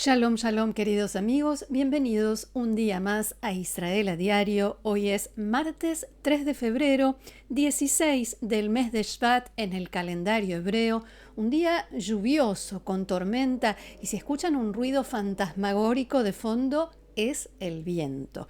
Shalom, shalom, queridos amigos. Bienvenidos un día más a Israel a Diario. Hoy es martes 3 de febrero, 16 del mes de Shvat en el calendario hebreo. Un día lluvioso, con tormenta, y si escuchan un ruido fantasmagórico de fondo, es el viento.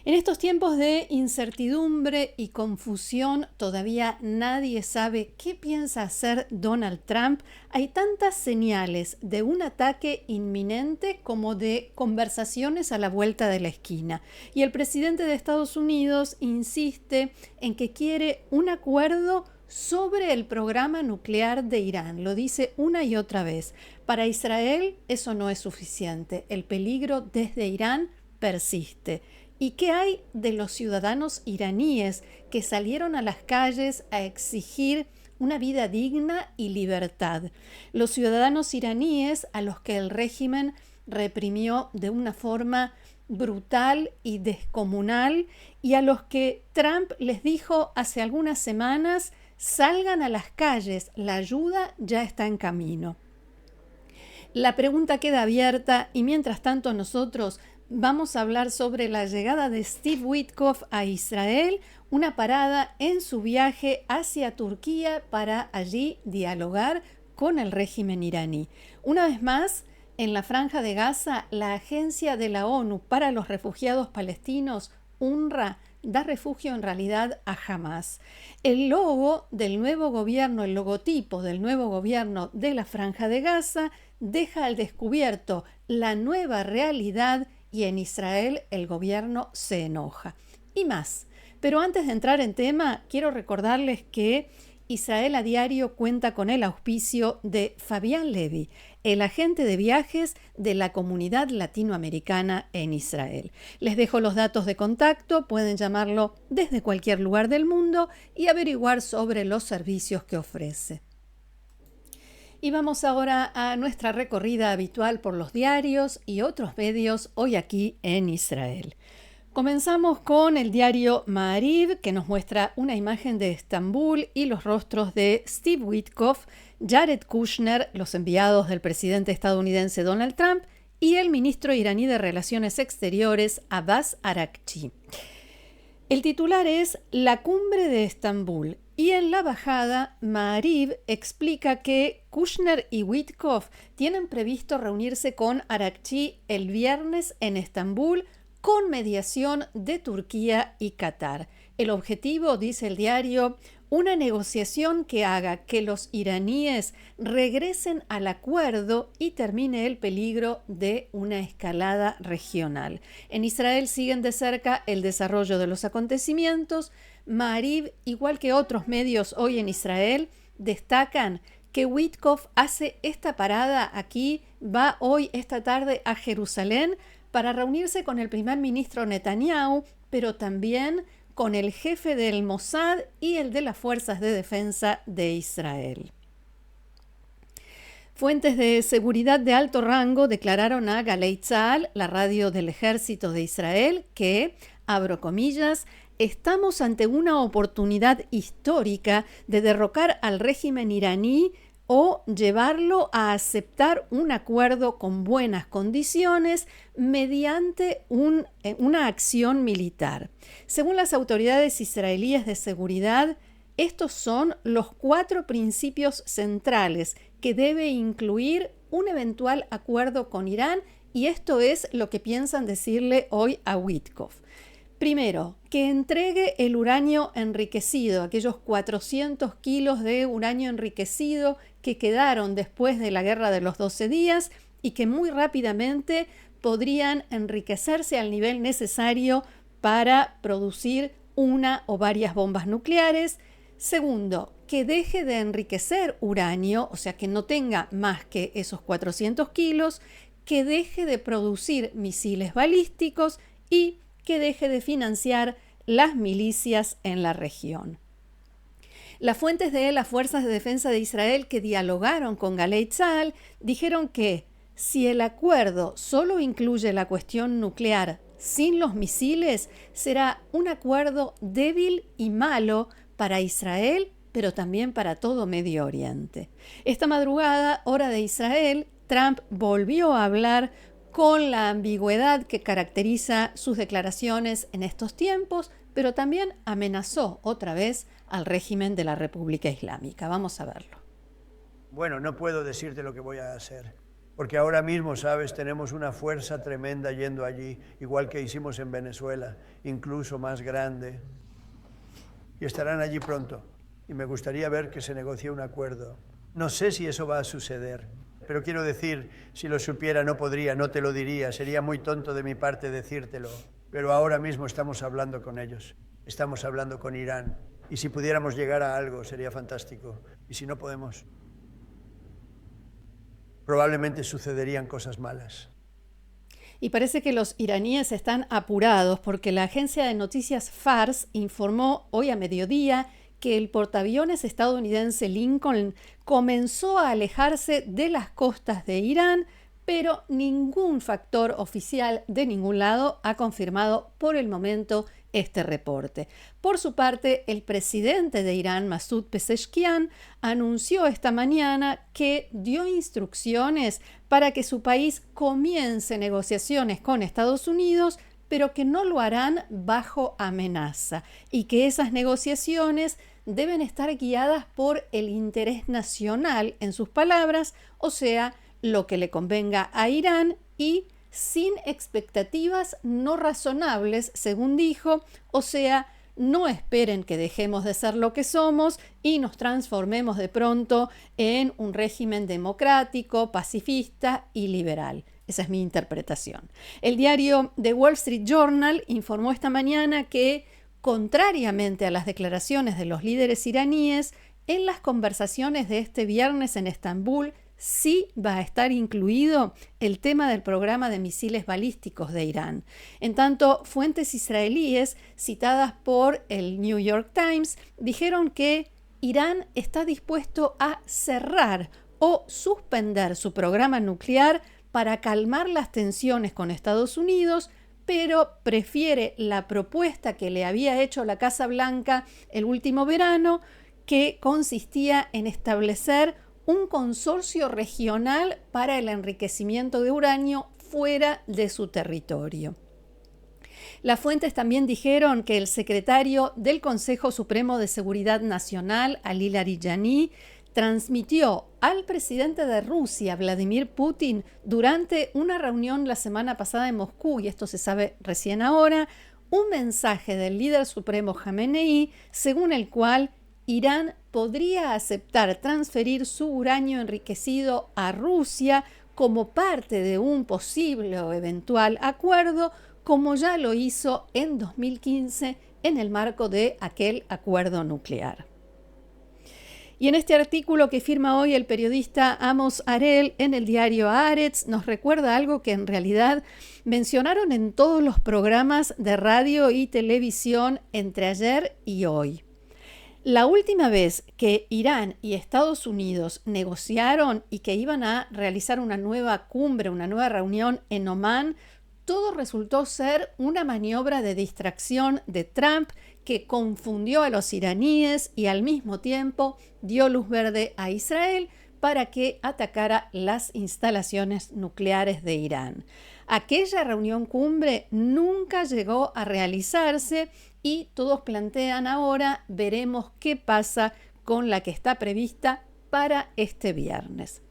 En estos tiempos de incertidumbre y confusión, todavía nadie sabe qué piensa hacer Donald Trump. Hay tantas señales de un ataque inminente como de conversaciones a la vuelta de la esquina. Y el presidente de Estados Unidos insiste en que quiere un acuerdo sobre el programa nuclear de Irán. Lo dice una y otra vez. Para Israel eso no es suficiente. El peligro desde Irán persiste. ¿Y qué hay de los ciudadanos iraníes que salieron a las calles a exigir una vida digna y libertad? Los ciudadanos iraníes a los que el régimen reprimió de una forma brutal y descomunal y a los que Trump les dijo hace algunas semanas: salgan a las calles, la ayuda ya está en camino. La pregunta queda abierta y mientras tanto nosotros vamos a hablar sobre la llegada de Steve Witkoff a Israel, una parada en su viaje hacia Turquía para allí dialogar con el régimen iraní. Una vez más, en la Franja de Gaza, la Agencia de la ONU para los Refugiados Palestinos, UNRWA, da refugio en realidad a Hamás. El logo del nuevo gobierno, el logotipo del nuevo gobierno de la Franja de Gaza, deja al descubierto la nueva realidad y en Israel el gobierno se enoja. Y más. Pero antes de entrar en tema, quiero recordarles que Israel a Diario cuenta con el auspicio de Fabián Levy, el agente de viajes de la comunidad latinoamericana en Israel. Les dejo los datos de contacto, pueden llamarlo desde cualquier lugar del mundo y averiguar sobre los servicios que ofrece. Y vamos ahora a nuestra recorrida habitual por los diarios y otros medios hoy aquí en Israel. Comenzamos con el diario Ma'ariv, que nos muestra una imagen de Estambul y los rostros de Steve Witkoff, Jared Kushner, los enviados del presidente estadounidense Donald Trump, y el ministro iraní de Relaciones Exteriores, Abbas Araghchi. El titular es La cumbre de Estambul, y en la bajada, Ma'ariv explica que Kushner y Witkoff tienen previsto reunirse con Araghchi el viernes en Estambul, con mediación de Turquía y Qatar. El objetivo, dice el diario, una negociación que haga que los iraníes regresen al acuerdo y termine el peligro de una escalada regional. En Israel siguen de cerca el desarrollo de los acontecimientos. Ma'ariv, igual que otros medios hoy en Israel, destacan que Witkoff hace esta parada aquí, va hoy, esta tarde, a Jerusalén, para reunirse con el primer ministro Netanyahu, pero también con el jefe del Mossad y el de las Fuerzas de Defensa de Israel. Fuentes de seguridad de alto rango declararon a Galei Tzahal, la radio del ejército de Israel, que, abro comillas, estamos ante una oportunidad histórica de derrocar al régimen iraní o llevarlo a aceptar un acuerdo con buenas condiciones mediante una acción militar. Según las autoridades israelíes de seguridad, estos son los 4 principios centrales que debe incluir un eventual acuerdo con Irán, y esto es lo que piensan decirle hoy a Witkoff. Primero, que entregue el uranio enriquecido, aquellos 400 kilos de uranio enriquecido que quedaron después de la guerra de los 12 días y que muy rápidamente podrían enriquecerse al nivel necesario para producir una o varias bombas nucleares. Segundo, que deje de enriquecer uranio, o sea, que no tenga más que esos 400 kilos, que deje de producir misiles balísticos y que deje de financiar las milicias en la región. Las fuentes de las Fuerzas de Defensa de Israel que dialogaron con Galei Tzahal dijeron que si el acuerdo solo incluye la cuestión nuclear sin los misiles, será un acuerdo débil y malo para Israel, pero también para todo Medio Oriente. Esta madrugada, hora de Israel, Trump volvió a hablar con la ambigüedad que caracteriza sus declaraciones en estos tiempos, pero también amenazó otra vez al régimen de la República Islámica. Vamos a verlo. Bueno, no puedo decirte lo que voy a hacer, porque ahora mismo, sabes, tenemos una fuerza tremenda yendo allí, igual que hicimos en Venezuela, incluso más grande, y estarán allí pronto, y me gustaría ver que se negocie un acuerdo. No sé si eso va a suceder, pero quiero decir, si lo supiera no podría, no te lo diría, sería muy tonto de mi parte decírtelo, pero ahora mismo estamos hablando con ellos, estamos hablando con Irán, y si pudiéramos llegar a algo sería fantástico, y si no podemos, probablemente sucederían cosas malas. Y parece que los iraníes están apurados porque la agencia de noticias Fars informó hoy a mediodía que el portaaviones estadounidense Lincoln comenzó a alejarse de las costas de Irán, pero ningún factor oficial de ningún lado ha confirmado por el momento este reporte. Por su parte, el presidente de Irán, Masoud Pezeshkian, anunció esta mañana que dio instrucciones para que su país comience negociaciones con Estados Unidos, pero que no lo harán bajo amenaza y que esas negociaciones deben estar guiadas por el interés nacional, en sus palabras, o sea, lo que le convenga a Irán y sin expectativas no razonables, según dijo, o sea, no esperen que dejemos de ser lo que somos y nos transformemos de pronto en un régimen democrático, pacifista y liberal. Esa es mi interpretación. El diario The Wall Street Journal informó esta mañana que, contrariamente a las declaraciones de los líderes iraníes, en las conversaciones de este viernes en Estambul, sí va a estar incluido el tema del programa de misiles balísticos de Irán. En tanto, fuentes israelíes citadas por el New York Times dijeron que Irán está dispuesto a cerrar o suspender su programa nuclear para calmar las tensiones con Estados Unidos, pero prefiere la propuesta que le había hecho la Casa Blanca el último verano, que consistía en establecer un consorcio regional para el enriquecimiento de uranio fuera de su territorio. Las fuentes también dijeron que el secretario del Consejo Supremo de Seguridad Nacional, Ali Larijani, transmitió al presidente de Rusia, Vladimir Putin, durante una reunión la semana pasada en Moscú, y esto se sabe recién ahora, un mensaje del líder supremo Jamenei, según el cual Irán podría aceptar transferir su uranio enriquecido a Rusia como parte de un posible o eventual acuerdo, como ya lo hizo en 2015 en el marco de aquel acuerdo nuclear. Y en este artículo que firma hoy el periodista Amos Arel en el diario Haaretz nos recuerda algo que en realidad mencionaron en todos los programas de radio y televisión entre ayer y hoy. La última vez que Irán y Estados Unidos negociaron y que iban a realizar una nueva cumbre, una nueva reunión en Omán, todo resultó ser una maniobra de distracción de Trump que confundió a los iraníes y al mismo tiempo dio luz verde a Israel para que atacara las instalaciones nucleares de Irán. Aquella reunión cumbre nunca llegó a realizarse y todos plantean ahora, veremos qué pasa con la que está prevista para este viernes.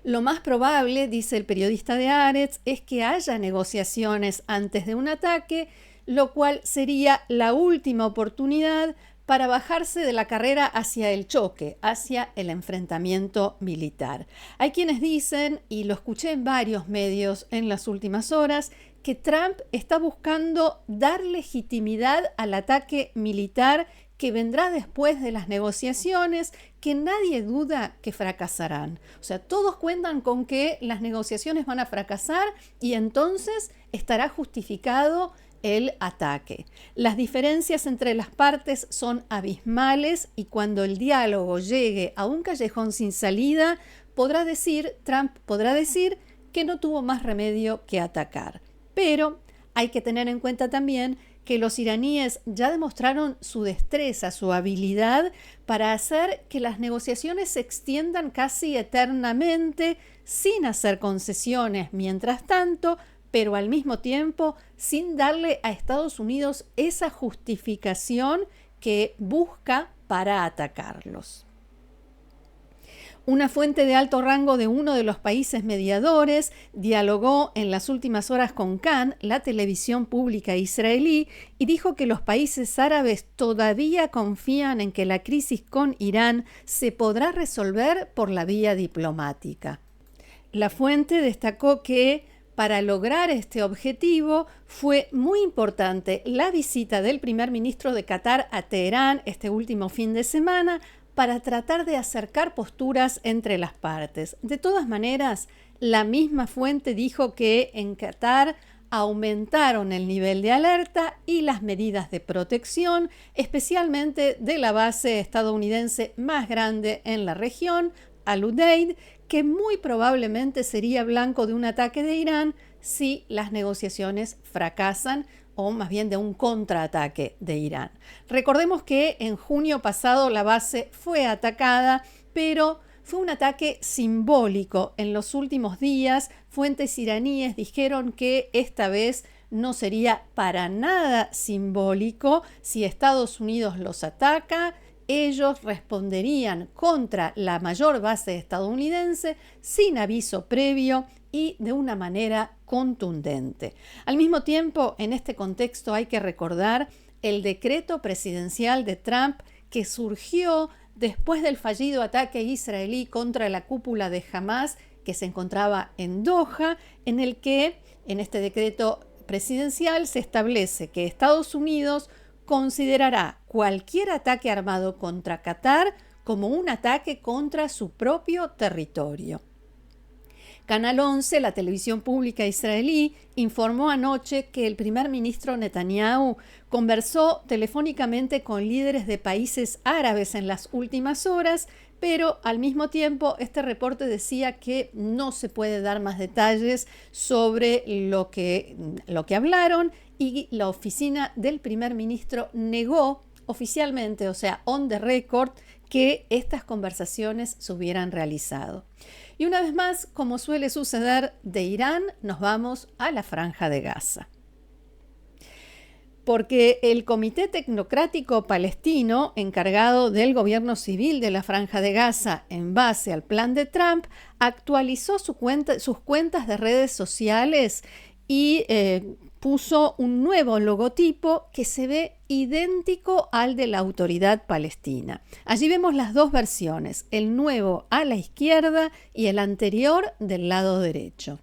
Lo más probable, dice el periodista de Haaretz, es que haya negociaciones antes de un ataque, lo cual sería la última oportunidad para bajarse de la carrera hacia el choque, hacia el enfrentamiento militar. Hay quienes dicen, y lo escuché en varios medios en las últimas horas, que Trump está buscando dar legitimidad al ataque militar que vendrá después de las negociaciones, que nadie duda que fracasarán. O sea, todos cuentan con que las negociaciones van a fracasar y entonces estará justificado el ataque. Las diferencias entre las partes son abismales y cuando el diálogo llegue a un callejón sin salida, Trump podrá decir que no tuvo más remedio que atacar. Pero hay que tener en cuenta también que los iraníes ya demostraron su destreza, su habilidad para hacer que las negociaciones se extiendan casi eternamente sin hacer concesiones mientras tanto, pero al mismo tiempo sin darle a Estados Unidos esa justificación que busca para atacarlos. Una fuente de alto rango de uno de los países mediadores dialogó en las últimas horas con Kan, la televisión pública israelí, y dijo que los países árabes todavía confían en que la crisis con Irán se podrá resolver por la vía diplomática. La fuente destacó que para lograr este objetivo fue muy importante la visita del primer ministro de Qatar a Teherán este último fin de semana para tratar de acercar posturas entre las partes. De todas maneras, la misma fuente dijo que en Qatar aumentaron el nivel de alerta y las medidas de protección, especialmente de la base estadounidense más grande en la región, Al-Udeid, que muy probablemente sería blanco de un ataque de Irán si las negociaciones fracasan, o más bien de un contraataque de Irán. Recordemos que en junio pasado la base fue atacada, pero fue un ataque simbólico. En los últimos días, fuentes iraníes dijeron que esta vez no sería para nada simbólico. Si Estados Unidos los ataca, ellos responderían contra la mayor base estadounidense sin aviso previo y de una manera contundente. Al mismo tiempo, en este contexto hay que recordar el decreto presidencial de Trump que surgió después del fallido ataque israelí contra la cúpula de Hamás que se encontraba en Doha, en el que en este decreto presidencial se establece que Estados Unidos considerará cualquier ataque armado contra Qatar como un ataque contra su propio territorio. Canal 11, la televisión pública israelí, informó anoche que el primer ministro Netanyahu conversó telefónicamente con líderes de países árabes en las últimas horas, pero al mismo tiempo este reporte decía que no se puede dar más detalles sobre lo que hablaron, y la oficina del primer ministro negó oficialmente, o sea, on the record, que estas conversaciones se hubieran realizado. Y una vez más, como suele suceder, de Irán nos vamos a la Franja de Gaza. Porque el Comité Tecnocrático Palestino, encargado del gobierno civil de la Franja de Gaza en base al plan de Trump, actualizó sus cuentas de redes sociales y puso un nuevo logotipo que se ve idéntico al de la Autoridad Palestina. Allí vemos las dos versiones, el nuevo a la izquierda y el anterior del lado derecho.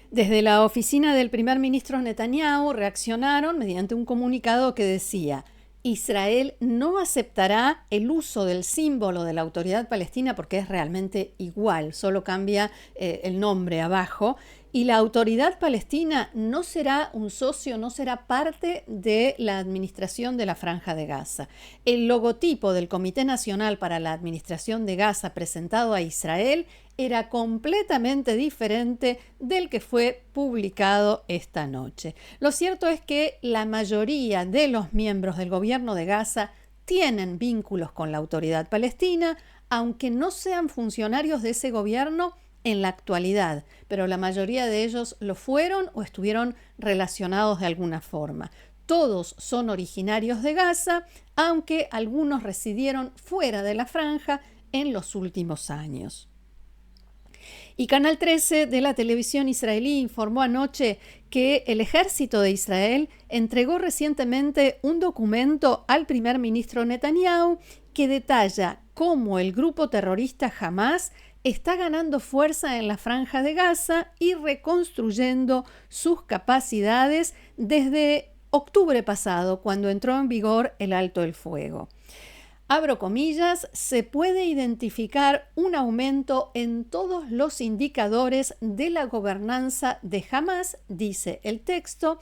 Desde la oficina del primer ministro Netanyahu reaccionaron mediante un comunicado que decía: Israel no aceptará el uso del símbolo de la Autoridad Palestina porque es realmente igual, solo cambia el nombre abajo, y la Autoridad Palestina no será un socio, no será parte de la administración de la Franja de Gaza. El logotipo del Comité Nacional para la Administración de Gaza presentado a Israel era completamente diferente del que fue publicado esta noche. Lo cierto es que la mayoría de los miembros del gobierno de Gaza tienen vínculos con la Autoridad Palestina, aunque no sean funcionarios de ese gobierno en la actualidad, pero la mayoría de ellos lo fueron o estuvieron relacionados de alguna forma. Todos son originarios de Gaza, aunque algunos residieron fuera de la franja en los últimos años. Y Canal 13 de la televisión israelí informó anoche que el ejército de Israel entregó recientemente un documento al primer ministro Netanyahu que detalla cómo el grupo terrorista Hamás está ganando fuerza en la Franja de Gaza y reconstruyendo sus capacidades desde octubre pasado, cuando entró en vigor el alto el fuego. Abro comillas, se puede identificar un aumento en todos los indicadores de la gobernanza de Hamás, dice el texto.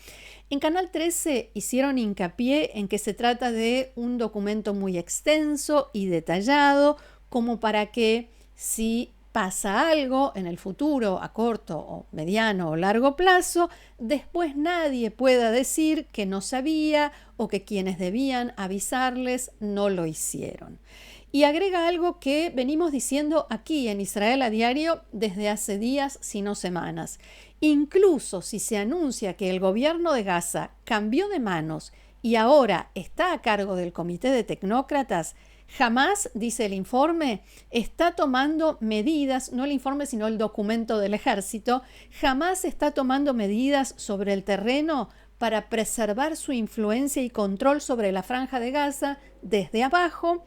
En Canal 13 hicieron hincapié en que se trata de un documento muy extenso y detallado, como para que si pasa algo en el futuro, a corto o mediano o largo plazo, después nadie pueda decir que no sabía o que quienes debían avisarles no lo hicieron. Y agrega algo que venimos diciendo aquí en Israel a diario desde hace días, si no semanas. Incluso si se anuncia que el gobierno de Gaza cambió de manos y ahora está a cargo del comité de tecnócratas, Hamás, dice el informe, está tomando medidas, no el informe sino el documento del ejército, Hamás está tomando medidas sobre el terreno para preservar su influencia y control sobre la franja de Gaza desde abajo.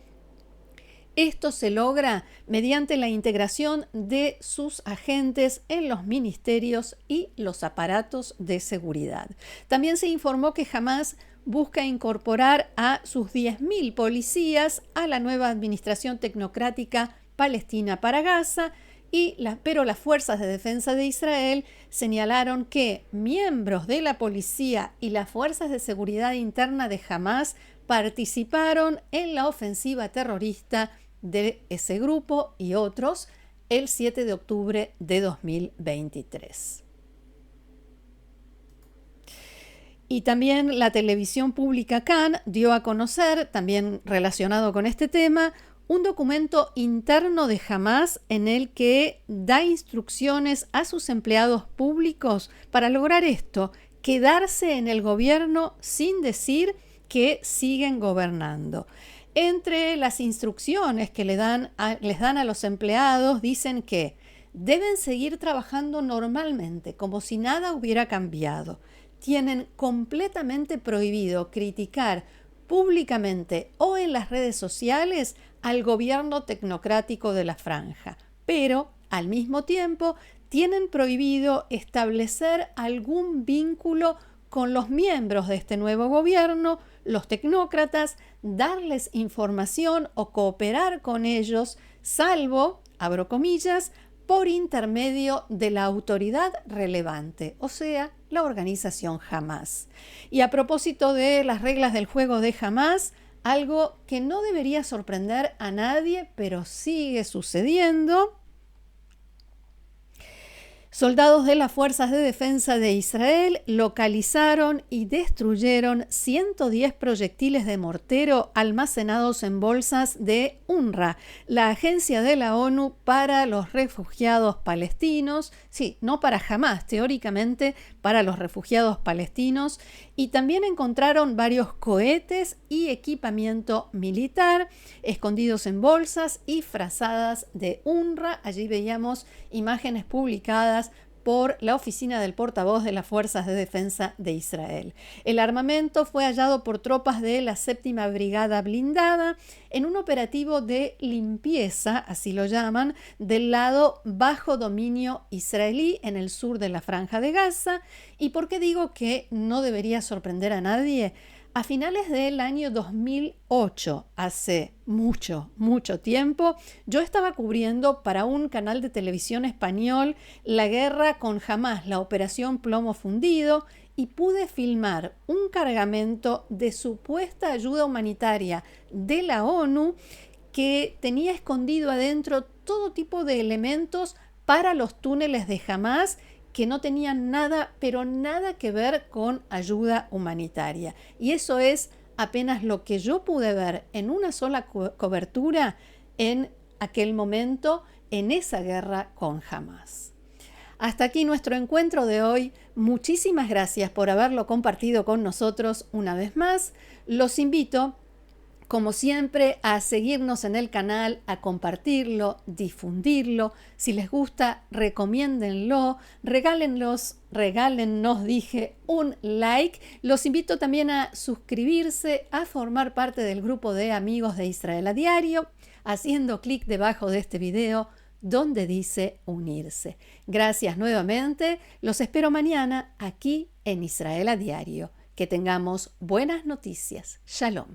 Esto se logra mediante la integración de sus agentes en los ministerios y los aparatos de seguridad. También se informó que Hamás busca incorporar a sus 10.000 policías a la nueva administración tecnocrática palestina para Gaza, pero las fuerzas de defensa de Israel señalaron que miembros de la policía y las fuerzas de seguridad interna de Hamás participaron en la ofensiva terrorista de ese grupo y otros el 7 de octubre de 2023. Y también la televisión pública Kan dio a conocer, también relacionado con este tema, un documento interno de Hamás en el que da instrucciones a sus empleados públicos para lograr esto, quedarse en el gobierno sin decir que siguen gobernando. Entre las instrucciones que les dan a los empleados dicen que deben seguir trabajando normalmente, como si nada hubiera cambiado. Tienen completamente prohibido criticar públicamente o en las redes sociales al gobierno tecnocrático de la franja, pero al mismo tiempo tienen prohibido establecer algún vínculo con los miembros de este nuevo gobierno, los tecnócratas, darles información o cooperar con ellos, salvo, abro comillas, por intermedio de la autoridad relevante, o sea, la organización Hamás. Y a propósito de las reglas del juego de Hamás, algo que no debería sorprender a nadie, pero sigue sucediendo. Soldados de las Fuerzas de Defensa de Israel localizaron y destruyeron 110 proyectiles de mortero almacenados en bolsas de UNRWA, la agencia de la ONU para los refugiados palestinos, sí, no para Hamás, teóricamente para los refugiados palestinos, y también encontraron varios cohetes y equipamiento militar escondidos en bolsas y frazadas de UNRWA. Allí veíamos imágenes publicadas por la oficina del portavoz de las Fuerzas de Defensa de Israel. El armamento fue hallado por tropas de la 7ª Brigada Blindada en un operativo de limpieza, así lo llaman, del lado bajo dominio israelí en el sur de la Franja de Gaza. ¿Y por qué digo que no debería sorprender a nadie? A finales del año 2008, hace mucho tiempo, yo estaba cubriendo para un canal de televisión español la guerra con Hamás, la operación Plomo Fundido, y pude filmar un cargamento de supuesta ayuda humanitaria de la ONU que tenía escondido adentro todo tipo de elementos para los túneles de Hamás que no tenían nada, pero nada que ver con ayuda humanitaria. Y eso es apenas lo que yo pude ver en una sola cobertura en aquel momento, en esa guerra con Hamás. Hasta aquí nuestro encuentro de hoy. Muchísimas gracias por haberlo compartido con nosotros una vez más. Los invito, como siempre, a seguirnos en el canal, a compartirlo, difundirlo. Si les gusta, recomiéndenlo, regálennos, dije, un like. Los invito también a suscribirse, a formar parte del grupo de amigos de Israel a Diario, haciendo clic debajo de este video donde dice unirse. Gracias nuevamente. Los espero mañana aquí en Israel a Diario. Que tengamos buenas noticias. Shalom.